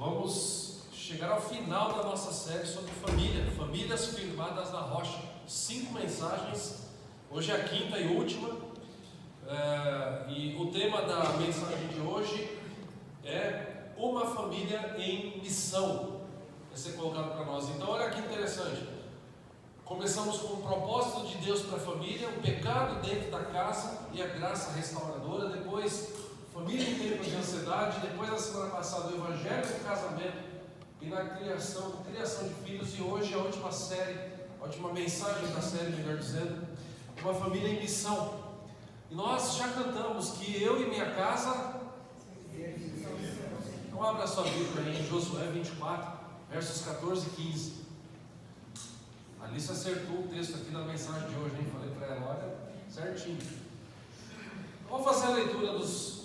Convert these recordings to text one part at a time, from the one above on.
Vamos chegar ao final da nossa série sobre família, famílias firmadas na rocha. 5 mensagens, hoje é a 5ª e última, e o tema da mensagem de hoje é uma família em missão. Vai ser colocado para nós. Então olha que interessante, começamos com o propósito de Deus para a família, o pecado dentro da casa e a graça restauradora, depois família em tempos de ansiedade, depois na semana passada o evangelho do casamento e na criação de filhos, e hoje a última série, a última mensagem da série, melhor dizendo, uma família em missão. E nós já cantamos que eu e minha casa. Então abra sua Bíblia aí em Josué 24, versos 14 e 15. A Alice acertou o texto aqui da mensagem de hoje, hein? Falei para ela, olha, certinho. Vamos fazer a leitura dos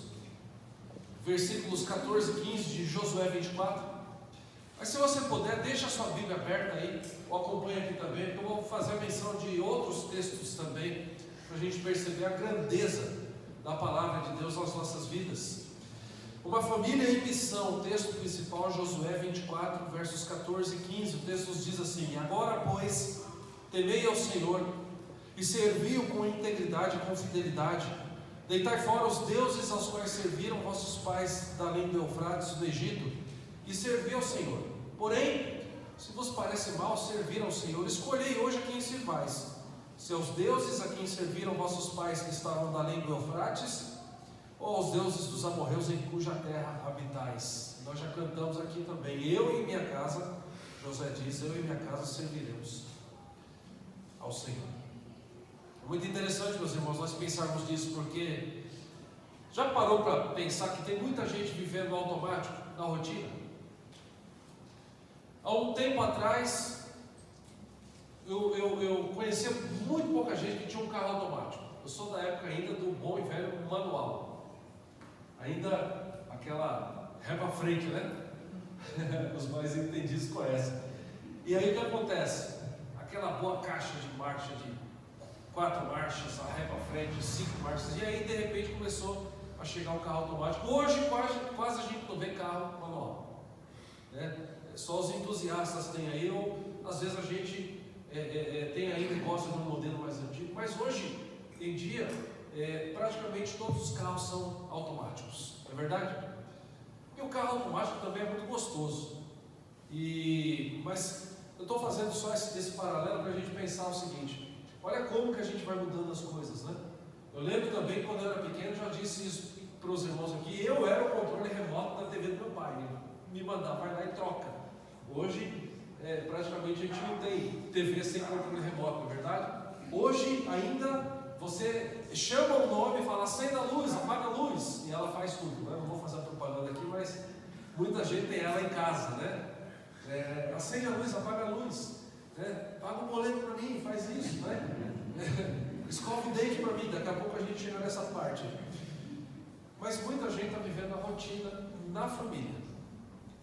versículos 14 e 15 de Josué 24. Mas se você puder, deixa a sua Bíblia aberta aí, ou acompanha aqui também, porque eu vou fazer a menção de outros textos também, para a gente perceber a grandeza da palavra de Deus nas nossas vidas. Uma família em missão, o texto principal, Josué 24, versos 14 e 15, o texto nos diz assim: agora, pois, temei ao Senhor, e servi-o com integridade e com fidelidade. Deitai fora os deuses aos quais serviram vossos pais da além do Eufrates, do Egito, e servi ao Senhor. Porém, se vos parece mal servir ao Senhor, escolhei hoje a quem servais: se aos deuses a quem serviram vossos pais que estavam da além do Eufrates, ou aos deuses dos amorreus em cuja terra habitais. Nós já cantamos aqui também, eu e minha casa, Josué diz, eu e minha casa serviremos ao Senhor. É muito interessante, meus irmãos, nós pensarmos nisso, porque já parou para pensar que tem muita gente vivendo no automático, na rotina? Há um tempo atrás, eu conhecia muito pouca gente que tinha um carro automático. Eu sou da época ainda do bom e velho manual, ainda aquela ré para frente, né? Os mais entendidos conhecem. E aí o que acontece? Aquela boa caixa de marcha de 4 marchas, a ré para frente, 5 marchas, e aí de repente começou a chegar o carro automático. Hoje quase a gente não vê carro manual, né? Só os entusiastas têm aí, ou às vezes a gente tem ainda e gosta de um modelo mais antigo, mas hoje em dia praticamente todos os carros são automáticos, não é verdade? E o carro automático também é muito gostoso, mas eu estou fazendo só esse paralelo para a gente pensar o seguinte: olha como que a gente vai mudando as coisas, né? Eu lembro também, quando eu era pequeno, já disse isso para os irmãos aqui, eu era o controle remoto da TV do meu pai, ele me mandava, vai lá e troca. Hoje, praticamente a gente não tem TV sem controle remoto, não é verdade? Hoje ainda você chama o nome e fala, acenda a luz, apaga a luz, e ela faz tudo, né? Não vou fazer a propaganda aqui, mas muita gente tem ela em casa, né? Acende a luz, apaga a luz, né? Paga um boleto para mim, faz isso, né? Escova o dente para mim, daqui a pouco a gente chega nessa parte. Mas muita gente está vivendo a rotina na família,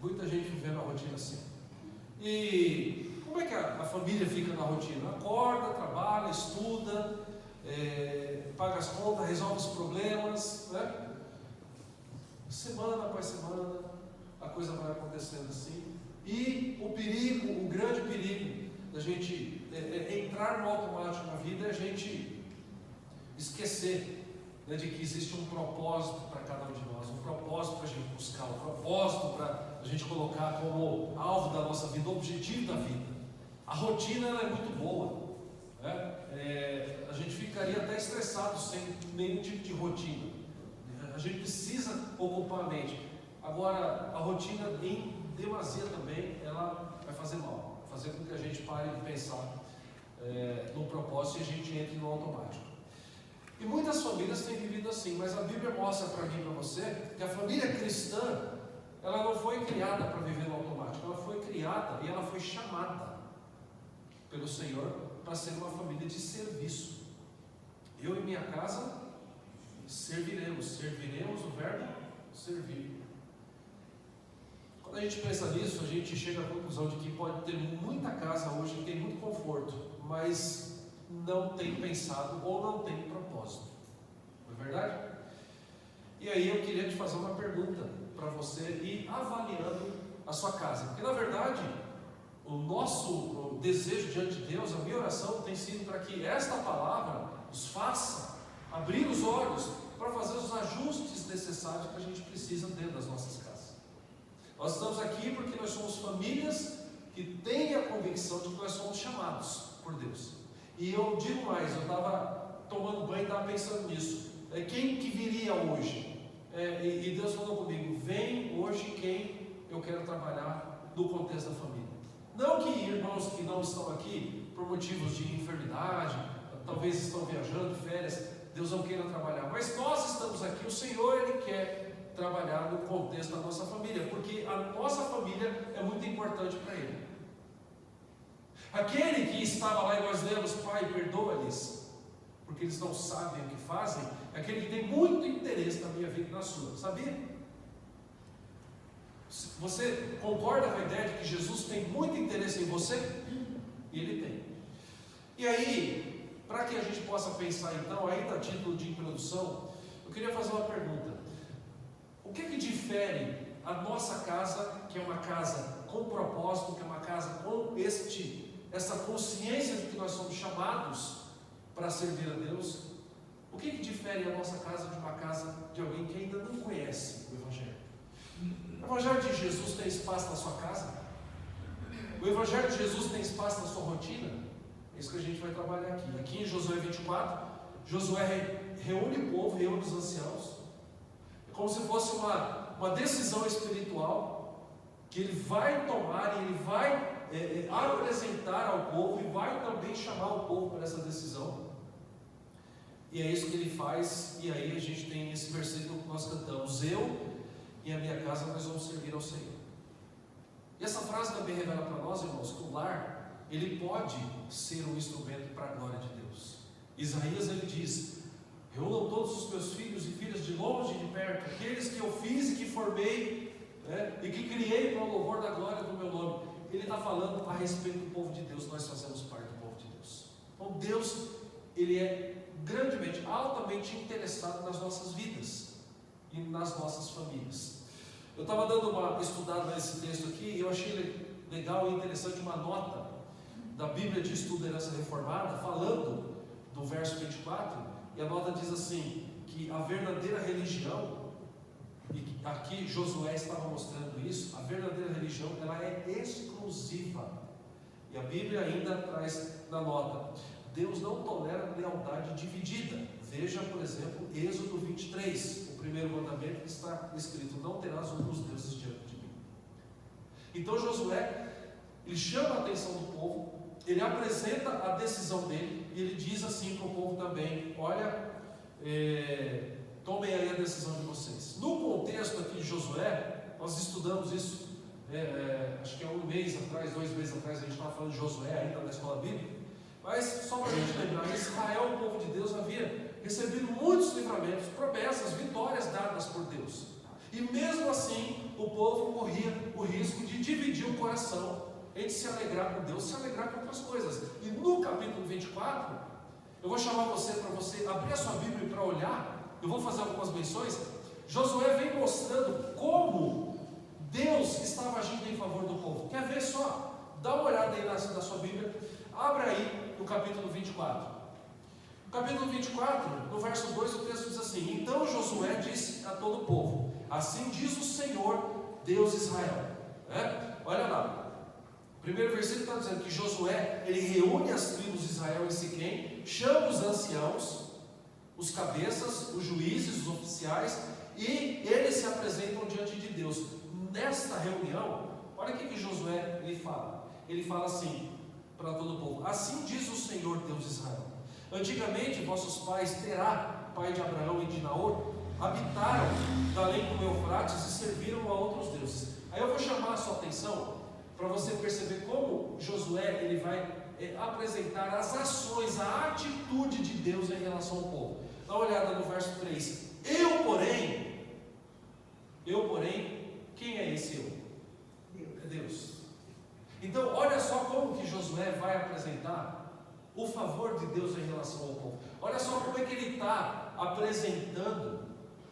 muita gente vivendo a rotina assim. E como é que a família fica na rotina? Acorda, trabalha, estuda, paga as contas, resolve os problemas, né? Semana após semana a coisa vai acontecendo assim. E o grande perigo da gente entrar no automático na vida é a gente esquecer, né, de que existe um propósito para cada um de nós, um propósito para a gente buscar, um propósito para a gente colocar como alvo da nossa vida, objetivo da vida. A rotina ela é muito boa, né? A gente ficaria até estressado sem nenhum tipo de rotina. A gente precisa ocupar a mente. Agora, a rotina em demasia também, ela vai fazer mal, vai fazer com que a gente pare de pensar no propósito e a gente entre no automático. E muitas famílias têm vivido assim, mas a Bíblia mostra para mim e para você que a família cristã, ela não foi criada para viver no automático, ela foi criada e ela foi chamada pelo Senhor para ser uma família de serviço. Eu e minha casa serviremos o verbo servir. Quando a gente pensa nisso, a gente chega à conclusão de que pode ter muita casa hoje que tem muito conforto, mas não tem pensado ou não tem propósito, não é verdade? E aí eu queria te fazer uma pergunta para você ir avaliando a sua casa. Porque na verdade, o nosso desejo diante de Deus, a minha oração tem sido para que esta palavra nos faça abrir os olhos para fazer os ajustes necessários que a gente precisa dentro das nossas casas. Nós estamos aqui porque nós somos famílias que têm a convicção de que nós somos chamados por Deus. E eu digo mais, eu estava tomando banho e estava pensando nisso. Quem que viria hoje? E Deus falou comigo, vem hoje quem eu quero trabalhar no contexto da família. Não que irmãos que não estão aqui por motivos de enfermidade, talvez estão viajando, férias, Deus não queira trabalhar, mas nós estamos aqui, o Senhor, Ele quer trabalhar no contexto da nossa família, porque a nossa família é muito importante para Ele. Aquele que estava lá e nós lemos, Pai, perdoa-lhes, porque eles não sabem o que fazem, é aquele que tem muito interesse na minha vida e na sua, sabia? Você concorda com a ideia de que Jesus tem muito interesse em você? E Ele tem. E aí, para que a gente possa pensar então, ainda a título de introdução, eu queria fazer uma pergunta. O que difere a nossa casa, que é uma casa com propósito, que é uma casa com essa consciência de que nós somos chamados para servir a Deus? O que difere a nossa casa de uma casa de alguém que ainda não conhece o Evangelho? O Evangelho de Jesus tem espaço na sua casa? O Evangelho de Jesus tem espaço na sua rotina? É isso que a gente vai trabalhar aqui. Aqui em Josué 24, Josué reúne o povo, reúne os anciãos. É como se fosse uma decisão espiritual que ele vai tomar e ele vai apresentar ao povo e vai também chamar o povo para essa decisão. E é isso que ele faz. E aí a gente tem esse versículo que nós cantamos: eu e a minha casa nós vamos servir ao Senhor. E essa frase também revela para nós, irmãos, que o lar ele pode ser um instrumento para a glória de Deus. Isaías ele diz: reúnam todos os meus filhos e filhas de longe e de perto, aqueles que eu fiz e que formei, e que criei para o louvor da glória do meu nome. Ele está falando a respeito do povo de Deus. Nós fazemos parte do povo de Deus. Então Deus ele é grandemente, altamente interessado nas nossas vidas e nas nossas famílias. Eu estava dando uma estudada nesse texto aqui e eu achei legal e interessante uma nota da Bíblia de Estudo da Herança Reformada, falando do verso 24, e a nota diz assim, que a verdadeira religião, e aqui Josué estava mostrando isso, a verdadeira religião, ela é exclusiva, e a Bíblia ainda traz na nota, Deus não tolera lealdade dividida. Veja, por exemplo, Êxodo 23, o primeiro mandamento que está escrito: não terás outros deuses diante de mim. Então Josué, ele chama a atenção do povo, ele apresenta a decisão dele, e ele diz assim para o povo também: olha, tomem aí a decisão de vocês. No contexto aqui de Josué, nós estudamos isso, acho que há um mês atrás, 2 meses atrás, a gente estava falando de Josué ainda na escola bíblica, mas só para a gente lembrar, Israel, o povo de Deus, havia recebido muitos livramentos, promessas, vitórias dadas por Deus, e mesmo assim o povo corria o risco de dividir o coração entre se alegrar com Deus e se alegrar com outras coisas. E no capítulo 24, eu vou chamar você para você abrir a sua Bíblia para olhar. Eu vou fazer algumas menções. Josué vem mostrando como Deus estava agindo em favor do povo. Quer ver só? Dá uma olhada aí na sua Bíblia. Abra aí no capítulo 24. No capítulo 24, no verso 2, o texto diz assim: então Josué disse a todo o povo: assim diz o Senhor, Deus de Israel. Olha lá. O primeiro versículo está dizendo que Josué, ele reúne as tribos de Israel em Siquém, chama os anciãos, os cabeças, os juízes, os oficiais, e eles se apresentam diante de Deus. Nesta reunião, olha o que Josué ele fala. Ele fala assim para todo o povo: assim diz o Senhor Deus de Israel: antigamente vossos pais, Terá, pai de Abraão e de Naor, habitaram da além do Eufrates e serviram a outros deuses. Aí eu vou chamar a sua atenção para você perceber como Josué ele vai apresentar as ações, a atitude de Deus em relação ao povo. Dá uma olhada no verso 3. Eu porém, quem é esse eu? É Deus. Então olha só como que Josué vai apresentar o favor de Deus em relação ao povo. Olha só como é que ele está apresentando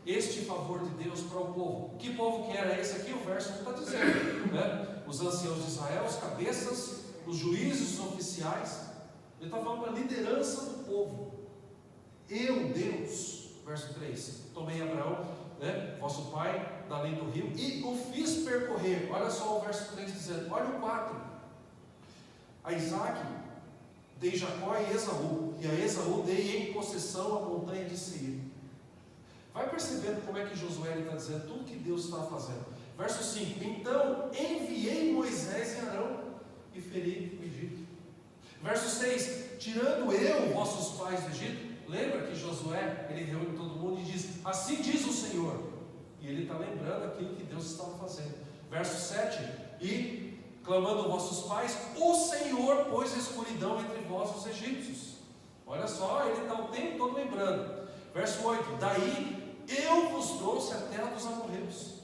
este favor de Deus para o povo. Que povo que era esse aqui? O verso não está dizendo, né? Os anciãos de Israel, os cabeças, os juízes, os oficiais. Ele está falando para a liderança do povo. Eu, Deus, verso 3, tomei Abraão, né, vosso pai, da além do rio, e o fiz percorrer. Olha só o verso 3 dizendo, olha o 4. A Isaac dei Jacó e Esaú, e a Esaú dei em possessão a montanha de Seir. Vai percebendo como é que Josué está dizendo tudo que Deus está fazendo. Verso 5, então enviei Moisés e Arão e feri o Egito. Verso 6, tirando eu vossos pais do Egito. Lembra que Josué, ele reúne todo mundo e diz, assim diz o Senhor. E ele está lembrando aquilo que Deus estava fazendo. Verso 7, e clamando vossos pais, o Senhor pôs escuridão entre vós os egípcios. Olha só, ele está o tempo todo lembrando. Verso 8, daí eu vos trouxe a terra dos amorreus.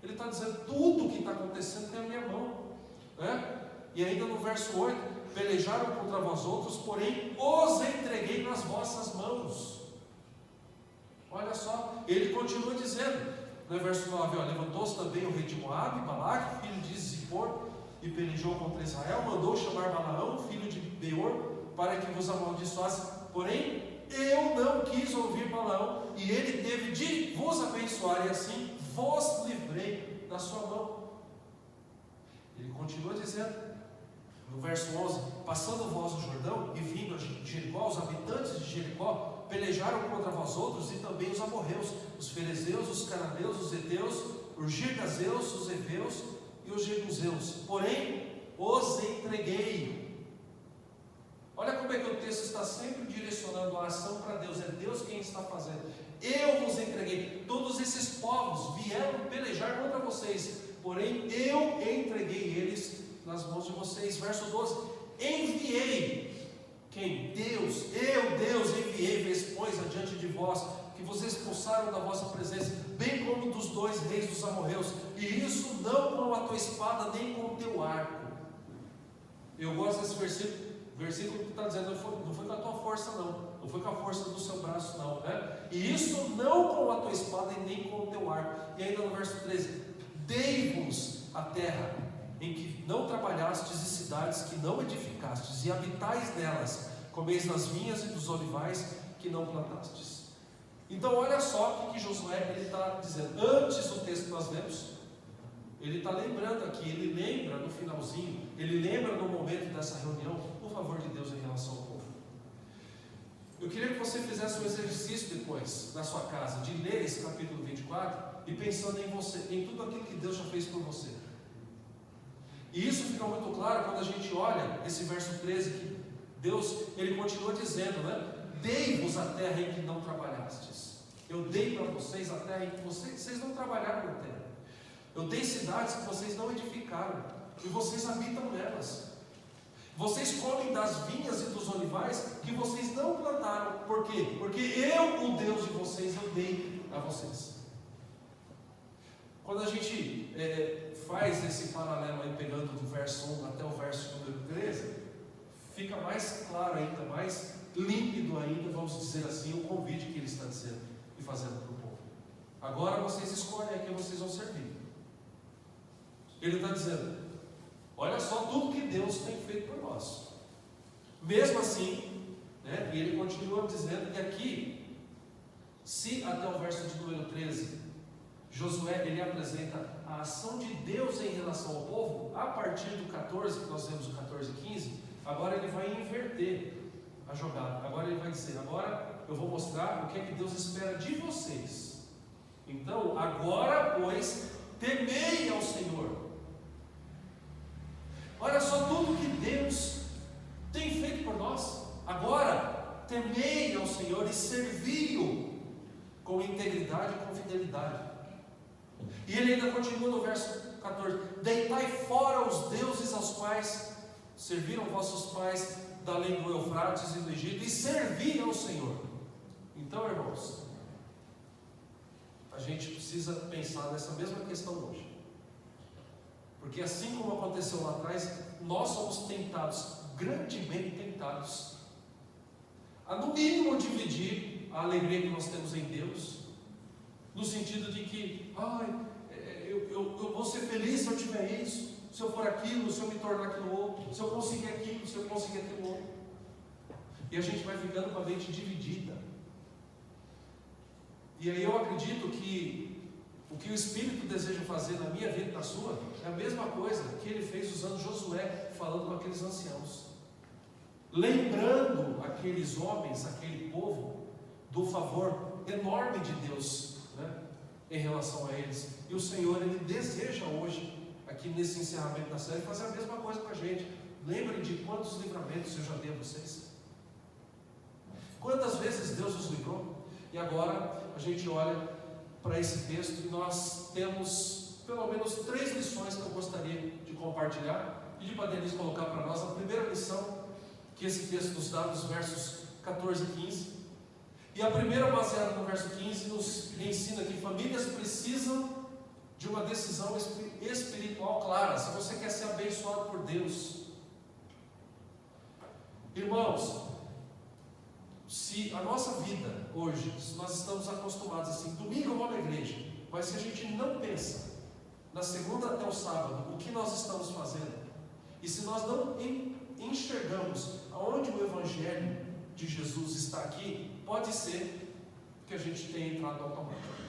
Ele está dizendo, tudo o que está acontecendo tem a minha mão, né? E ainda no verso 8, pelejaram contra vós outros, porém os entreguei nas vossas mãos. Olha só, ele continua dizendo, no verso 9, levantou-se também o rei de Moabe, Balaque, filho de Zippor, e pelejou contra Israel, mandou chamar Balaão, filho de Beor, para que vos amaldiçoasse, porém eu não quis ouvir Balaão, e ele teve de vos abençoar, e assim vos livrei da sua mão. Ele continua dizendo, no verso 11, passando vós o Jordão, e vindo a Jericó, os habitantes de Jericó pelejaram contra vós outros, e também os amorreus, os ferezeus, os cananeus, os heteus, os girgazeus, os heveus e os jebuseus, porém os entreguei. Olha como é que o texto está sempre direcionando a ação para Deus, é Deus quem está fazendo. Eu vos entreguei, todos esses povos vieram pelejar contra vocês, porém eu entreguei eles nas mãos de vocês. Verso 12, enviei, quem? Deus, eu Deus enviei vespões adiante de vós, que vos expulsaram da vossa presença, bem como dos dois reis dos amorreus, e isso não com a tua espada, nem com o teu arco. Eu gosto desse versículo que está dizendo, não foi com a tua força não foi com a força do seu braço não, né? E isso não com a tua espada e nem com o teu arco. E ainda no verso 13, dei-vos a terra em que não trabalhastes, e cidades que não edificastes, e habitais nelas, comeis das vinhas e dos olivais que não plantastes. Então olha só o que Josué está dizendo. Antes do texto que nós lemos, ele está lembrando aqui, ele lembra no finalzinho, ele lembra no momento dessa reunião, por favor de Deus em relação ao povo. Eu queria que você fizesse um exercício depois, na sua casa, de ler esse capítulo 24 e pensando em você, em tudo aquilo que Deus já fez por você. E isso fica muito claro quando a gente olha esse verso 13, que Deus, ele continua dizendo, né? Dei-vos a terra em que não trabalhastes. Eu dei para vocês a terra em que vocês não trabalharam na terra. Eu dei cidades que vocês não edificaram, e vocês habitam nelas. Vocês comem das vinhas e dos olivais que vocês não plantaram. Por quê? Porque eu, o Deus de vocês, eu dei a vocês. Quando a gente faz esse paralelo aí, pegando do verso 1 até o verso número 13, fica mais claro ainda, mais límpido ainda, vamos dizer assim, o convite que ele está dizendo e fazendo para o povo. Agora vocês escolhem a quem vocês vão servir. Ele está dizendo, olha só tudo que Deus tem feito por nós. Mesmo assim, né, e ele continua dizendo que aqui, se até o verso de número 13, Josué, ele apresenta a ação de Deus em relação ao povo, a partir do 14, que nós temos o 14 e 15, agora ele vai inverter a jogada. Agora ele vai dizer, agora eu vou mostrar o que é que Deus espera de vocês. Então, agora, pois, temei ao Senhor. Olha só tudo que Deus tem feito por nós. Agora, temei ao Senhor e servi-o com integridade e com fidelidade. E ele ainda continua no verso 14: deitai fora os deuses aos quais serviram vossos pais da além do Eufrates e do Egito, e servi ao Senhor. Então, irmãos, a gente precisa pensar nessa mesma questão hoje. Porque assim como aconteceu lá atrás, nós somos tentados, grandemente tentados, a no mínimo dividir a alegria que nós temos em Deus, no sentido de que, eu vou ser feliz se eu tiver isso, se eu for aquilo, se eu me tornar aquilo outro, se eu conseguir aquilo, se eu conseguir aquilo outro. E a gente vai ficando com a mente dividida. E aí eu acredito que o que o Espírito deseja fazer na minha vida e na sua é a mesma coisa que ele fez usando Josué, falando com aqueles anciãos, lembrando aqueles homens, aquele povo, do favor enorme de Deus, né, em relação a eles. E o Senhor, Ele deseja hoje, aqui nesse encerramento da série, fazer a mesma coisa com a gente. Lembrem de quantos livramentos eu já dei a vocês. Quantas vezes Deus nos livrou? E agora a gente olha para esse texto e nós temos pelo menos 3 lições que eu gostaria de compartilhar. Pedir para a Denise colocar para nós a primeira lição que esse texto nos dá, nos versos 14 e 15. E a primeira, baseada no verso 15, nos ensina que famílias precisam de uma decisão espiritual clara. Se você quer ser abençoado por Deus, irmãos, se a nossa vida hoje, se nós estamos acostumados assim, domingo eu vou na igreja, mas se a gente não pensa na segunda até o sábado o que nós estamos fazendo, e se nós não enxergamos aonde o Evangelho de Jesus está aqui, pode ser que a gente tenha entrado no automático.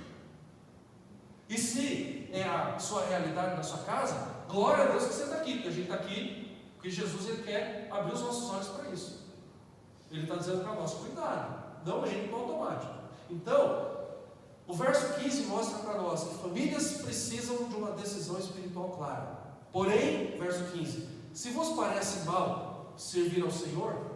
E se é a sua realidade na sua casa, glória a Deus que você está aqui, porque a gente está aqui porque Jesus, Ele quer abrir os nossos olhos para isso. Ele está dizendo para nós, cuidado, não entre no automático. Então, o verso 15 mostra para nós que famílias precisam de uma decisão espiritual clara. Porém, verso 15, se vos parece mal servir ao Senhor,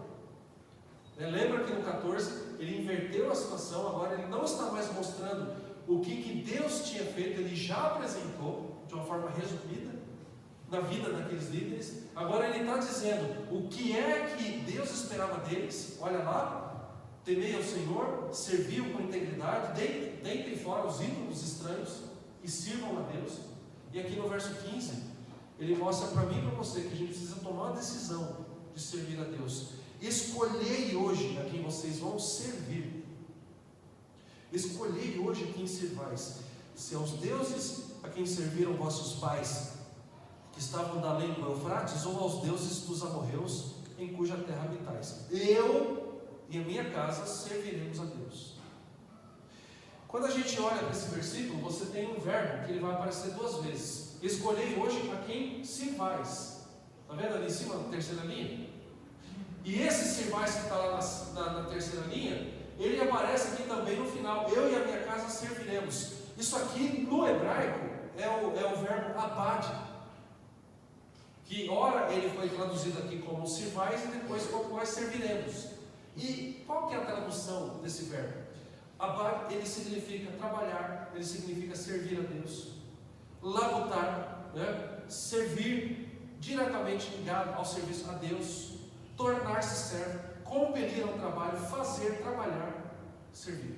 lembra que no 14 ele inverteu a situação, agora ele não está mais mostrando o que Deus tinha feito, ele já apresentou de uma forma resumida na vida daqueles líderes. Agora ele está dizendo o que é que Deus esperava deles. Olha lá, temei ao Senhor, serviam com integridade, deitem fora os ídolos estranhos e sirvam a Deus. E aqui no verso 15 ele mostra para mim e para você que a gente precisa tomar a decisão de servir a Deus. Escolhei hoje a quem vocês vão servir. Escolhei hoje a quem servais, se aos deuses a quem serviram vossos pais, que estavam da além do Eufrates, ou aos deuses dos amorreus, em cuja terra habitais. Eu e a minha casa serviremos a Deus. Quando a gente olha para esse versículo, você tem um verbo que ele vai aparecer 2 vezes. Escolhei hoje a quem servais. Está vendo ali em cima, na terceira linha? E esse servais que está lá na terceira linha, ele aparece aqui também no final. Eu e a minha casa serviremos. Isso aqui no hebraico é o verbo abade, que ora ele foi traduzido aqui como servais e depois como nós serviremos. E qual que é a tradução desse verbo? Abade, ele significa trabalhar, ele significa servir a Deus, labutar, né? Servir diretamente ligado ao serviço a Deus, tornar-se servo, compelir ao trabalho, fazer, trabalhar, servir.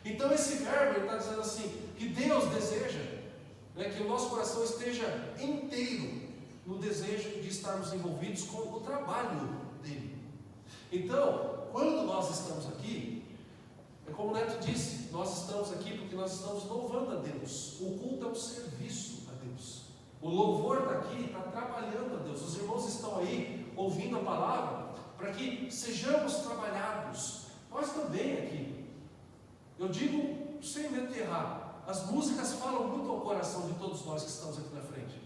Então esse verbo ele está dizendo assim, que Deus deseja, né, que o nosso coração esteja inteiro no desejo de estarmos envolvidos com o trabalho dele. Então, quando nós estamos aqui, é como o Neto disse, nós estamos aqui porque nós estamos louvando a Deus. O culto é um serviço a Deus. O louvor está aqui, está trabalhando a Deus. Os irmãos estão aí ouvindo a palavra para que sejamos trabalhados. Nós também aqui. Eu digo sem medo de errar, as músicas falam muito ao coração de todos nós que estamos aqui na frente.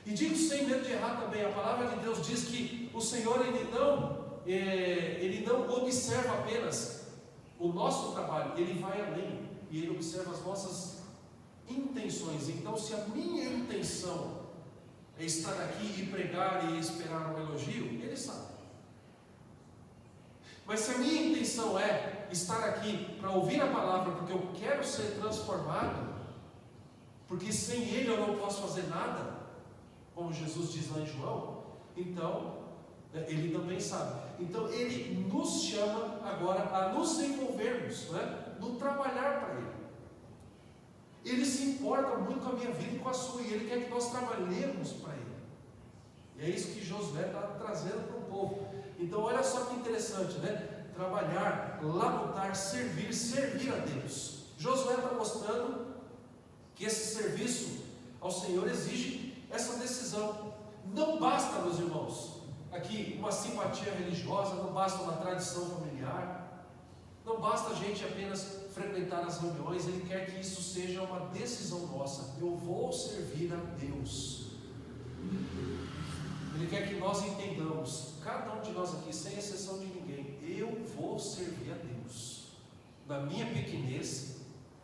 E digo sem medo de errar também, a palavra de Deus diz que o Senhor ele não observa apenas o nosso trabalho, Ele vai além e Ele observa as nossas intenções. Então, se a minha intenção é estar aqui e pregar e esperar um elogio, Ele sabe. Mas se a minha intenção é estar aqui para ouvir a palavra porque eu quero ser transformado, porque sem Ele eu não posso fazer nada, como Jesus diz lá em João, então Ele também sabe. Então Ele nos chama agora a nos envolvermos, né, no trabalhar para Ele. Ele se importa muito com a minha vida e com a sua, e Ele quer que nós trabalhemos para Ele. E é isso que Josué está trazendo para o povo. Então olha só que interessante, né? Trabalhar, labutar, servir a Deus. Josué está mostrando que esse serviço ao Senhor exige essa decisão. Não basta, meus irmãos, aqui uma simpatia religiosa, não basta uma tradição familiar, não basta a gente apenas frequentar as reuniões. Ele quer que isso seja uma decisão nossa. Eu vou servir a Deus. Ele quer que nós entendamos, cada um de nós aqui, sem exceção de ninguém, eu vou servir a Deus, na minha pequenez,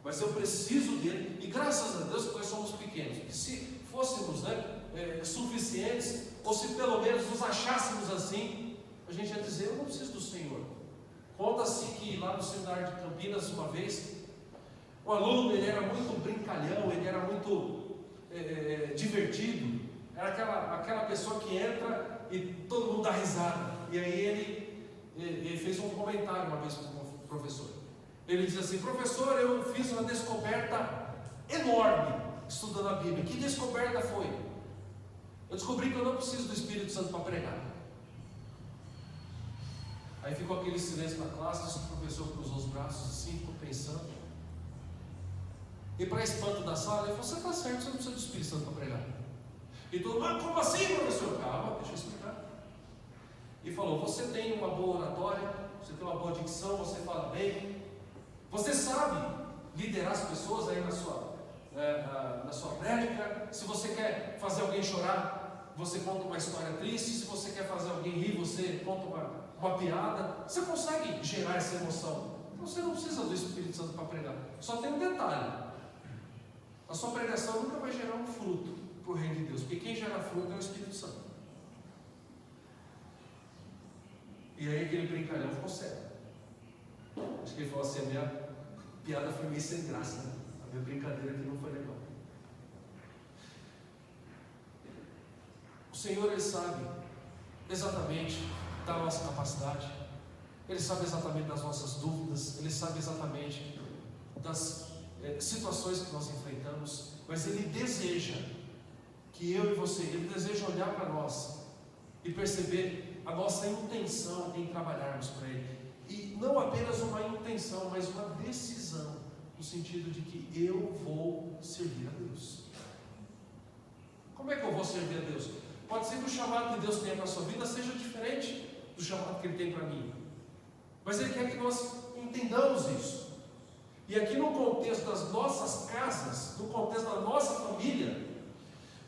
mas eu preciso dele, e graças a Deus que nós somos pequenos, porque se fôssemos suficientes, ou se pelo menos nos achássemos assim, a gente ia dizer, eu não preciso do Senhor. Conta-se que lá no seminário de Campinas, uma vez, o aluno, ele era muito brincalhão, ele era muito divertido, era aquela pessoa que entra e todo mundo dá risada. E aí ele fez um comentário uma vez para o professor. Ele diz assim: professor, eu fiz uma descoberta enorme estudando a Bíblia. Que descoberta foi? Eu descobri que eu não preciso do Espírito Santo para pregar. Aí ficou aquele silêncio na classe, o professor cruzou os braços assim, ficou pensando. E para espanto da sala, ele falou: você está certo, você não precisa do Espírito Santo para pregar. E todo mundo: como assim, professor? Calma, deixa eu explicar. E falou: você tem uma boa oratória, você tem uma boa dicção, você fala bem, você sabe liderar as pessoas aí na sua prédica. Se você quer fazer alguém chorar, você conta uma história triste. Se você quer fazer alguém rir, você conta uma piada. Você consegue gerar essa emoção. Então você não precisa do Espírito Santo para pregar. Só tem um detalhe: a sua pregação nunca vai gerar um fruto para o reino de Deus, porque quem gera fruto é o Espírito Santo. E aí aquele brincalhão ficou sério. Acho que ele falou assim: a minha piada foi meio sem graça, né? A minha brincadeira aqui não foi legal. O Senhor, Ele sabe exatamente da nossa capacidade, Ele sabe exatamente das nossas dúvidas, Ele sabe exatamente das situações que nós enfrentamos, mas Ele deseja que eu e você, Ele deseja olhar para nós e perceber a nossa intenção em trabalharmos para Ele. E não apenas uma intenção, mas uma decisão, no sentido de que eu vou servir a Deus. Como é que eu vou servir a Deus? Pode ser que o chamado que Deus tenha para a sua vida seja diferente do chamado que Ele tem para mim, mas Ele quer que nós entendamos isso. E aqui no contexto das nossas casas, no contexto da nossa família,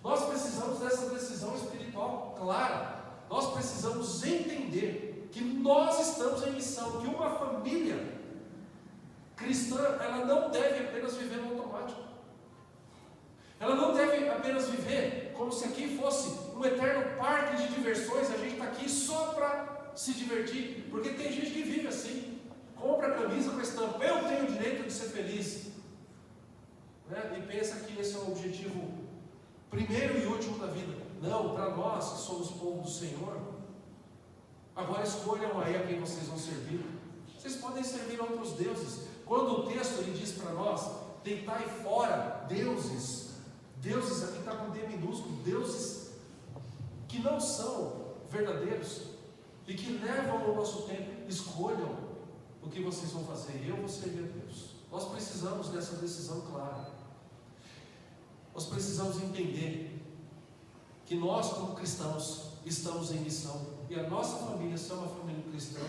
nós precisamos dessa decisão espiritual clara. Nós precisamos entender que nós estamos em missão, que uma família cristã, ela não deve apenas viver no automático. Ela não deve apenas viver como se aqui fosse um eterno parque de diversões. A gente está aqui só para se divertir, porque tem gente que vive assim, compra a camisa com a estampa: eu tenho o direito de ser feliz, né? E pensa que esse é o objetivo primeiro e último da vida. Não, para nós que somos povo do Senhor, agora escolham aí a quem vocês vão servir. Vocês podem servir a outros deuses. Quando o texto ele diz para nós: deitai fora deuses, deuses aqui está com D minúsculo, deuses que não são verdadeiros e que levam o nosso tempo. Escolham o que vocês vão fazer. Eu vou servir a Deus. Nós precisamos dessa decisão clara. Nós precisamos entender que nós, como cristãos, estamos em missão, e a nossa família, se é uma família cristã,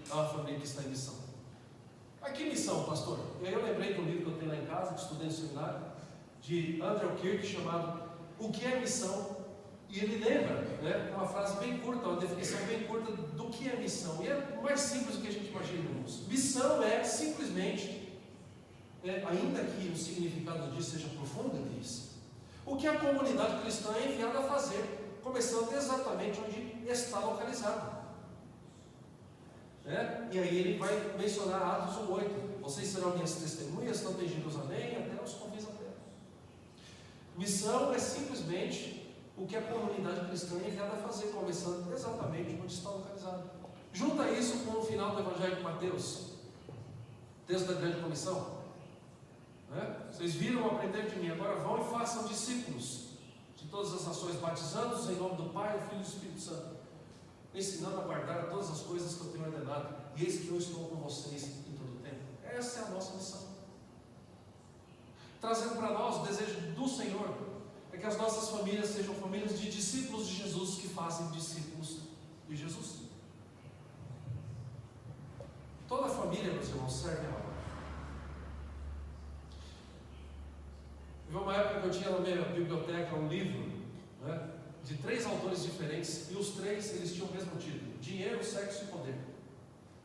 é uma família que está em missão. Mas que missão, pastor? E aí eu lembrei de um livro que eu tenho lá em casa, que estudei no seminário, de Andrew Kirk, chamado O que é Missão? E ele lembra, né, uma frase bem curta, uma definição bem curta do que é missão. E é mais simples do que a gente imagina, irmãos. Missão é simplesmente, ainda que o significado disso seja profundo, ele diz, o que a comunidade cristã é enviada a fazer, começando exatamente onde está localizado. E aí ele vai mencionar Atos 1:8: vocês serão minhas testemunhas, tanto em Jerusalém até os confins da terra. Missão é simplesmente o que a comunidade cristã é enviada a fazer, começando exatamente onde está localizado. Junta isso com o final do Evangelho de Mateus, texto da grande comissão. Vocês viram, aprender de mim, agora vão e façam discípulos de todas as nações, batizando-os em nome do Pai, do Filho e do Espírito Santo, ensinando a guardar todas as coisas que eu tenho ordenado, e eis que eu estou com vocês em todo o tempo. Essa é a nossa missão, trazendo para nós o desejo do Senhor, é que as nossas famílias sejam famílias de discípulos de Jesus que fazem discípulos de Jesus. Toda família, meus irmãos, serve a alma. Houve uma época que eu tinha na minha biblioteca um livro, né, de 3 autores diferentes, e os 3 eles tinham o mesmo título: Dinheiro, Sexo e Poder.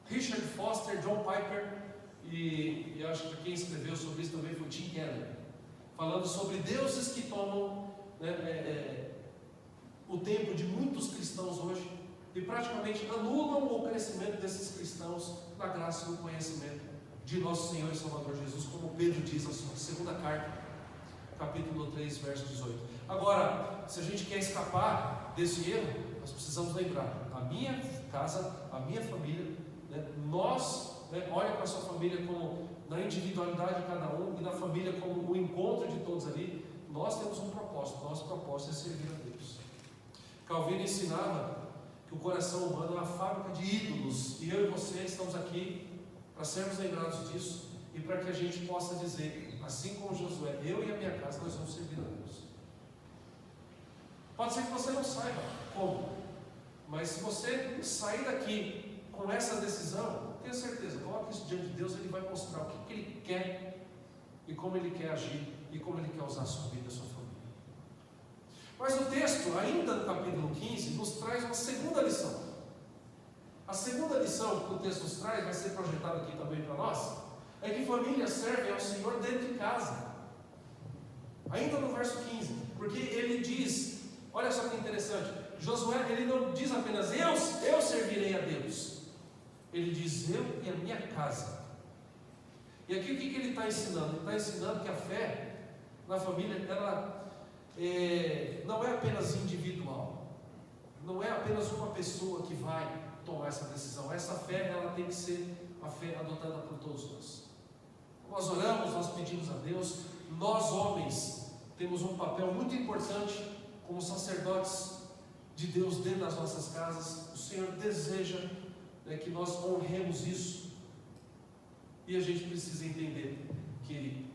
Richard Foster, John Piper e acho que quem escreveu sobre isso também foi Tim Keller, falando sobre deuses que tomam, né, o tempo de muitos cristãos hoje e praticamente anulam o crescimento desses cristãos na graça e no conhecimento de nosso Senhor e Salvador Jesus, como Pedro diz na sua segunda carta, capítulo 3, verso 18. Agora, se a gente quer escapar desse erro, nós precisamos lembrar: a minha casa, a minha família, né, nós, né, olha para a sua família como na individualidade de cada um, e na família como o encontro de todos ali. Nós temos um propósito, nosso propósito é servir a Deus. Calvino ensinava que o coração humano é uma fábrica de ídolos, e eu e você estamos aqui para sermos lembrados disso, e para que a gente possa dizer, assim como Josué: eu e a minha casa, nós vamos servir a Deus. Pode ser que você não saiba como, mas se você sair daqui com essa decisão, tenha certeza, coloque isso diante de Deus, Ele vai mostrar o que Ele quer, e como Ele quer agir, e como Ele quer usar a sua vida e a sua família. Mas o texto, ainda no capítulo 15, nos traz uma segunda lição. A segunda lição que o texto nos traz, vai ser projetada aqui também para nós, é que família serve ao Senhor dentro de casa. Ainda no verso 15, porque ele diz, olha só que interessante, Josué, ele não diz apenas eu servirei a Deus, ele diz eu e a minha casa. E aqui o que ele está ensinando? Ele está ensinando que a fé na família, ela não é apenas individual, não é apenas uma pessoa que vai tomar essa decisão. Essa fé, ela tem que ser a fé adotada por todos nós. Nós oramos, nós pedimos a Deus, nós homens temos um papel muito importante como sacerdotes de Deus dentro das nossas casas. O Senhor deseja, né, que nós honremos isso, e a gente precisa entender que,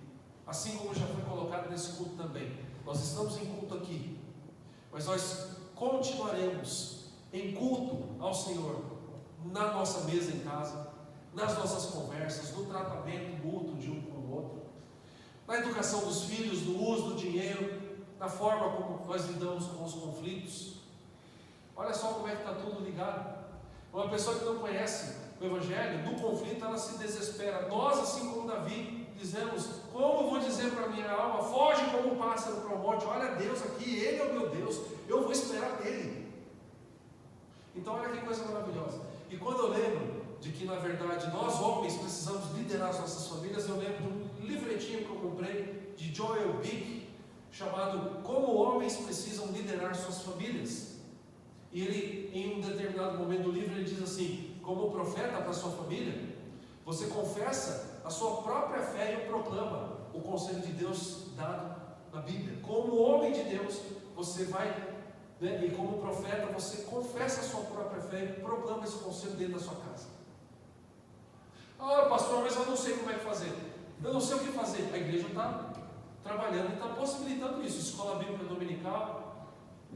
assim como já foi colocado nesse culto também, nós estamos em culto aqui, mas nós continuaremos em culto ao Senhor na nossa mesa em casa, nas nossas conversas, no tratamento mútuo de um com o outro, na educação dos filhos, no uso do dinheiro, na forma como nós lidamos com os conflitos. Olha só como é que está tudo ligado. Uma pessoa que não conhece o Evangelho, no conflito ela se desespera. Nós, assim como Davi, dizemos: como vou dizer para a minha alma, foge como um pássaro para o monte, olha Deus aqui, Ele é o meu Deus, eu vou esperar nele. Então olha que coisa maravilhosa. E quando eu lembro de que na verdade nós homens precisamos liderar as nossas famílias, eu lembro de um livretinho que eu comprei de Joel Bick, chamado Como Homens Precisam Liderar Suas Famílias. E ele, em um determinado momento do livro, ele diz assim: como profeta para a sua família, você confessa a sua própria fé e proclama o conselho de Deus dado na Bíblia. Como homem de Deus, você vai, né, e como profeta, você confessa a sua própria fé e proclama esse conselho dentro da sua casa. Ah, pastor, mas eu não sei como é que fazer. Eu não sei o que fazer. A igreja está trabalhando e está possibilitando isso. Escola Bíblica Dominical.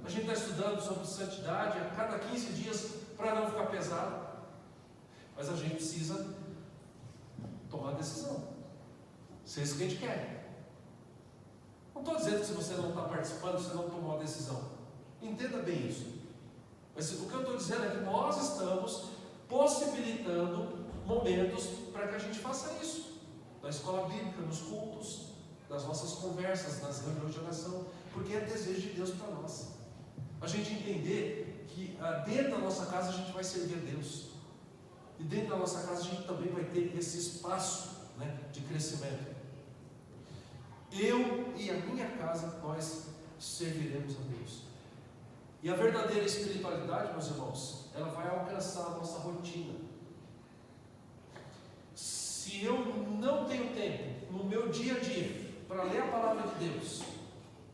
A gente está estudando sobre santidade a cada 15 dias para não ficar pesado. Mas a gente precisa tomar decisão. Se é isso que a gente quer. Não estou dizendo que se você não está participando, você não tomou a decisão. Entenda bem isso. Mas o que eu estou dizendo é que nós estamos possibilitando momentos para que a gente faça isso. Na escola bíblica, nos cultos, nas nossas conversas, nas reuniões de oração. Porque é desejo de Deus para nós. A gente entender que dentro da nossa casa a gente vai servir a Deus. E dentro da nossa casa a gente também vai ter esse espaço, né, de crescimento. Eu e a minha casa, nós serviremos a Deus. E a verdadeira espiritualidade, meus irmãos, ela vai alcançar a nossa rotina. Se eu não tenho tempo no meu dia a dia para ler a palavra de Deus,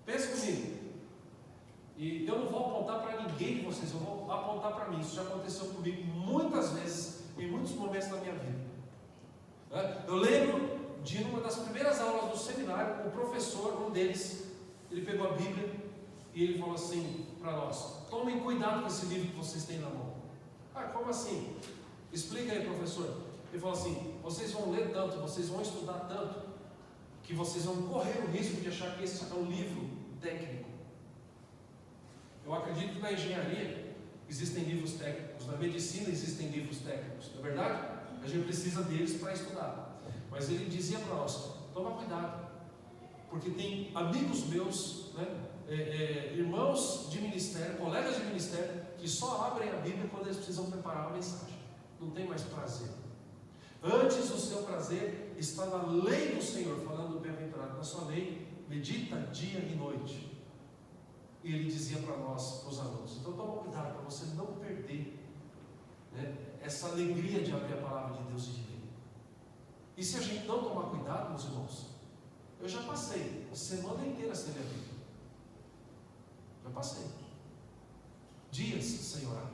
pense comigo. E eu não vou apontar para ninguém de vocês, eu vou apontar para mim. Isso já aconteceu comigo muitas vezes, em muitos momentos da minha vida. Eu lembro de uma das primeiras aulas do seminário, o professor, um deles, ele pegou a Bíblia e ele falou assim para nós: tomem cuidado com esse livro que vocês têm na mão. Ah, como assim? Explica aí, professor. Ele falou assim: vocês vão ler tanto, vocês vão estudar tanto, que vocês vão correr o risco de achar que esse é um livro técnico. Eu acredito que na engenharia existem livros técnicos, na medicina existem livros técnicos, não é verdade? A gente precisa deles para estudar. Mas ele dizia para nós: toma cuidado, porque tem amigos meus, né, irmãos de ministério, colegas de ministério, que só abrem a Bíblia quando eles precisam preparar uma mensagem. Não tem mais prazer. Antes o seu prazer está na lei do Senhor, falando do bem-aventurado, na sua lei, medita dia e noite. E ele dizia para nós, para os alunos: então toma cuidado para você não perder, né, essa alegria de abrir a palavra de Deus e de ler. E se a gente não tomar cuidado, meus irmãos, eu já passei a semana inteira sem ler a Bíblia. Já passei dias sem orar.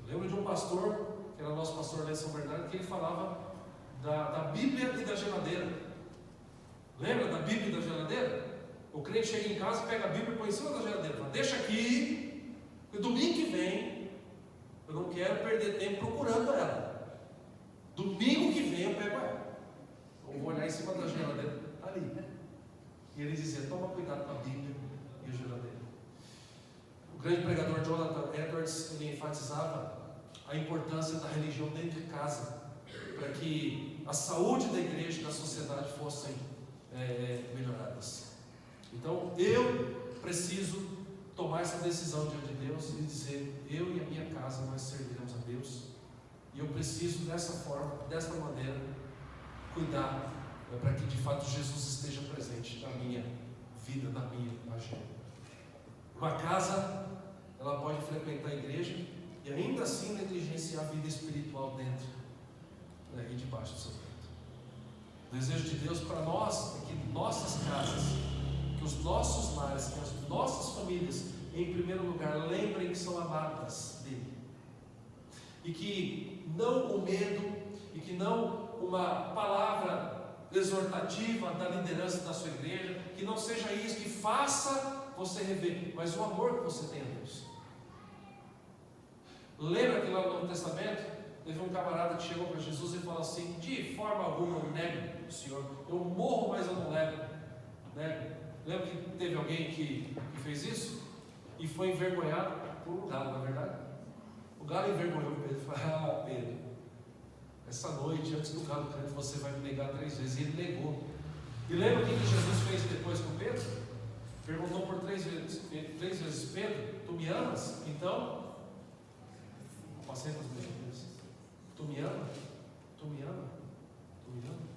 Eu lembro de um pastor, que era nosso pastor lá em São Bernardo, que ele falava da Bíblia e da geladeira. Lembra da Bíblia e da geladeira? O crente chega em casa, pega a Bíblia e põe em cima da geladeira, fala: deixa aqui, porque domingo que vem eu não quero perder tempo procurando ela. Domingo que vem eu pego ela. Eu vou olhar em cima da geladeira, ali. E ele dizia: toma cuidado com a Bíblia e a geladeira. O grande pregador Jonathan Edwards, ele enfatizava a importância da religião dentro de casa, para que a saúde da igreja e da sociedade fossem melhoradas. Então eu preciso tomar essa decisão diante de Deus e dizer: eu e a minha casa nós serviremos a Deus, e eu preciso dessa forma, desta maneira, cuidar para que de fato Jesus esteja presente na minha vida, na minha agenda. Uma casa, ela pode frequentar a igreja e ainda assim negligenciar a vida espiritual dentro, né, e debaixo do seu teto. O desejo de Deus para nós é que nossas casas, que os nossos lares, que as nossas famílias, em primeiro lugar, lembrem que são amadas dele, e que não o medo, e que não uma palavra exortativa da liderança da sua igreja, que não seja isso que faça você rever, mas o amor que você tem a Deus. Lembra que lá no Novo Testamento teve um camarada que chegou para Jesus e falou assim: de forma alguma eu nego o Senhor, eu morro, mas eu não nego. Lembra que teve alguém que fez isso? E foi envergonhado por um galo, não é verdade? O galo envergonhou Pedro e falou: ah, Pedro, essa noite, antes do galo cantar, você vai me negar 3 vezes. E ele negou. E lembra o que Jesus fez depois com Pedro? Perguntou por 3 vezes: Pedro, tu me amas? Então, apacenta os meus filhos. Tu me ama? Tu me ama? Tu me ama?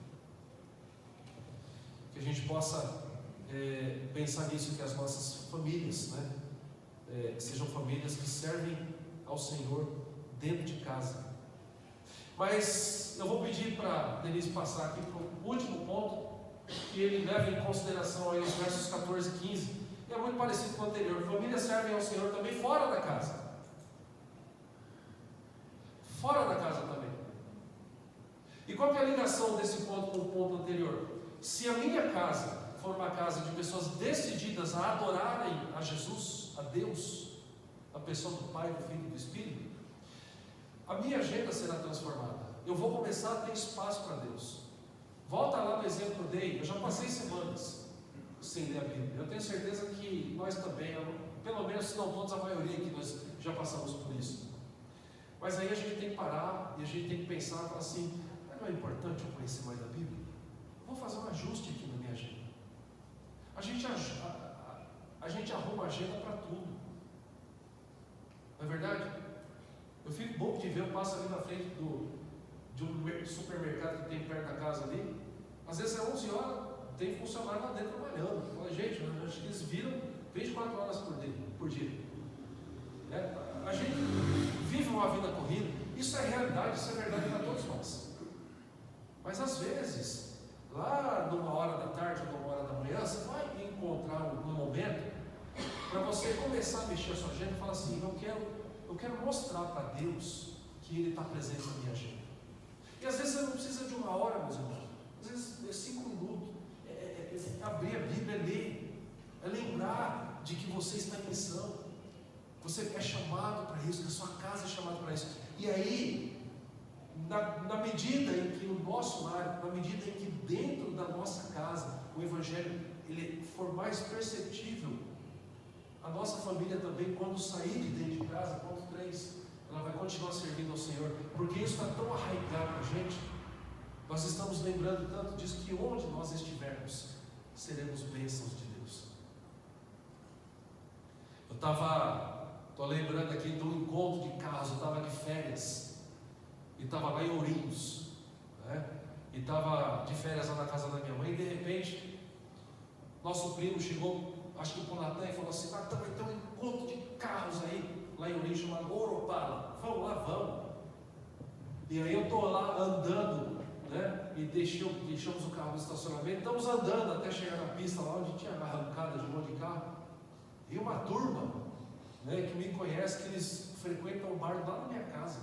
Que a gente possa pensar nisso, que as nossas famílias, né, sejam famílias que servem ao Senhor dentro de casa. Mas eu vou pedir para Denise passar aqui para o último ponto, que ele leva em consideração aí os versos 14 e 15. E é muito parecido com o anterior. Famílias servem ao Senhor também fora da casa. Fora da casa também. E qual que é a ligação desse ponto com o ponto anterior? Se a minha casa for uma casa de pessoas decididas a adorarem a Jesus, a Deus, a pessoa do Pai, do Filho e do Espírito, a minha agenda será transformada. Eu vou começar a ter espaço para Deus. Volta lá no exemplo que eu dei. Eu já passei semanas sem ler a Bíblia. Eu tenho certeza que nós também, pelo menos se não todos, a maioria que nós já passamos por isso. Mas aí a gente tem que parar e a gente tem que pensar e falar assim: não é importante eu conhecer mais da Bíblia? Eu vou fazer um ajuste aqui na minha agenda. A gente arruma agenda para tudo. Não é verdade? Eu fico bobo de ver, eu passo ali na frente de um supermercado que tem perto da casa ali. Às vezes é 11 horas, tem funcionário lá dentro trabalhando. Eu falo: gente, acho que eles viram 24 horas por dia. A gente vive uma vida corrida. Isso é realidade, isso é verdade para todos nós. Mas às vezes, lá numa hora da tarde ou numa hora da manhã, você vai encontrar um momento para você começar a mexer a sua agenda e falar assim: eu quero mostrar para Deus que Ele está presente na minha agenda. E às vezes você não precisa de 1 hora, meus irmãos. Às vezes é 5 minutos. abrir a Bíblia, é ler, é lembrar de que você está em missão, você é chamado para isso, que a sua casa é chamada para isso. E aí, na medida em que o nosso lar, na medida em que dentro da nossa casa o Evangelho ele for mais perceptível, a nossa família também, quando sair de dentro de casa, ponto 3, ela vai continuar servindo ao Senhor, porque isso está tão arraigado na gente. Nós estamos lembrando tanto disso, que onde nós estivermos, seremos bênçãos de Deus. Eu estou lembrando aqui de um encontro de carros. Eu estava de férias e estava lá em Ourinhos, né? E estava de férias lá na casa da minha mãe, e de repente nosso primo chegou, acho que para o Natan, e falou assim: Natan, vai ter um encontro de carros aí lá em Ourinhos, chamado Oropala, vamos lá, vamos. E aí eu estou lá andando, né? E deixamos o carro no estacionamento, estamos andando até chegar na pista lá onde tinha arrancada de um monte de carro, e uma turma, né, que me conhece, que eles frequentam o bar lá na minha casa.